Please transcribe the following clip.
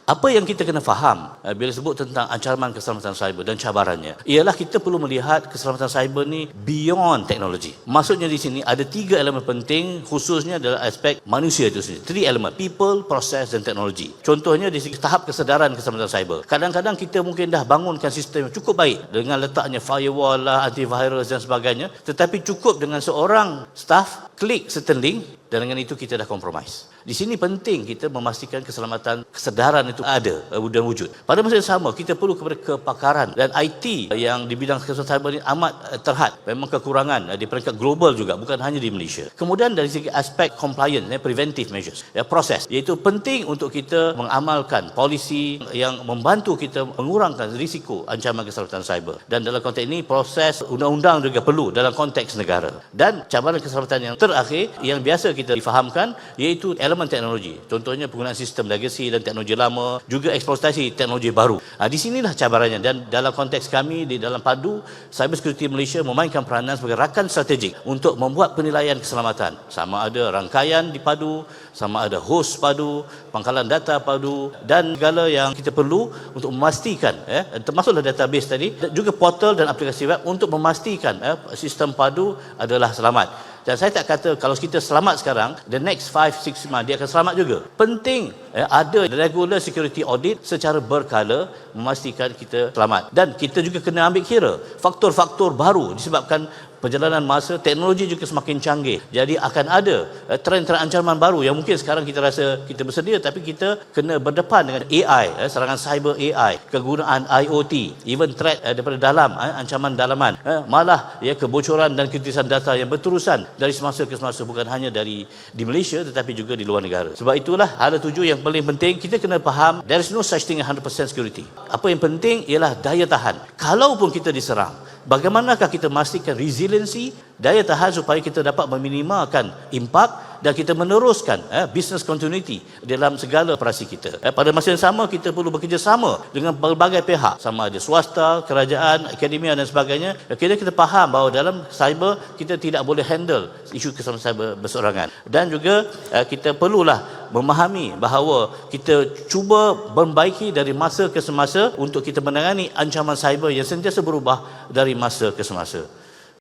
Apa yang kita kena faham bila sebut tentang ancaman keselamatan cyber dan cabarannya, ialah kita perlu melihat keselamatan cyber ni beyond teknologi. Maksudnya di sini ada 3 elemen penting, khususnya dalam aspek manusia itu sendiri. 3 elemen: people, process dan teknologi. Contohnya di segi tahap kesedaran keselamatan cyber. Kadang-kadang kita mungkin dah bangunkan sistem yang cukup baik dengan letaknya firewall lah, antivirus dan sebagainya, tetapi cukup dengan seorang staff klik certain link dan dengan itu kita dah compromise. Di sini penting kita memastikan keselamatan kesedaran itu ada dan wujud. Pada masa yang sama, kita perlu kepada kepakaran dan IT yang di bidang keselamatan cyber ini amat terhad. Memang kekurangan di peringkat global juga, bukan hanya di Malaysia. Kemudian dari segi aspek compliance, preventive measures, proses, iaitu penting untuk kita mengamalkan polisi yang membantu kita mengurangkan risiko ancaman keselamatan cyber. Dan dalam konteks ini, proses undang-undang juga perlu dalam konteks negara. Dan cabaran keselamatan yang terakhir yang biasa kita difahamkan iaitu elemen teknologi. Contohnya penggunaan sistem legacy dan teknologi lama, juga eksploitasi teknologi baru. Di sinilah cabarannya, dan dalam konteks kami di dalam PADU, Cyber Security Malaysia memainkan peranan sebagai rakan strategik untuk membuat penilaian keselamatan. Sama ada rangkaian di PADU, sama ada host PADU, pangkalan data PADU dan segala yang kita perlu untuk memastikan termasuklah database tadi, dan juga portal dan aplikasi web untuk memastikan sistem PADU adalah selamat. Dan saya tak kata kalau kita selamat sekarang, the next 5-6 months dia akan selamat juga. Penting ada regular security audit secara berkala memastikan kita selamat. Dan kita juga kena ambil kira faktor-faktor baru disebabkan perjalanan masa, teknologi juga semakin canggih. Jadi akan ada trend-trend ancaman baru yang mungkin sekarang kita rasa kita bersedia, tapi kita kena berdepan dengan AI, serangan cyber AI, kegunaan IoT, even threat daripada dalam, ancaman dalaman, malah kebocoran dan kritisan data yang berterusan dari semasa ke semasa, bukan hanya di Malaysia tetapi juga di luar negara. Sebab itulah hala tuju yang paling penting, kita kena faham there is no such thing as 100% security. Apa yang penting ialah daya tahan. Kalaupun kita diserang, bagaimanakah kita memastikan resiliensi, daya tahan supaya kita dapat meminimalkan impak dan kita meneruskan business continuity dalam segala operasi kita. Pada masa yang sama, kita perlu bekerjasama dengan berbagai pihak, sama ada swasta, kerajaan, akademia dan sebagainya. Kita faham bahawa dalam cyber kita tidak boleh handle isu keselamatan cyber berseorangan. Dan juga kita perlulah memahami bahawa kita cuba membaiki dari masa ke semasa untuk kita menangani ancaman cyber yang sentiasa berubah dari masa ke semasa.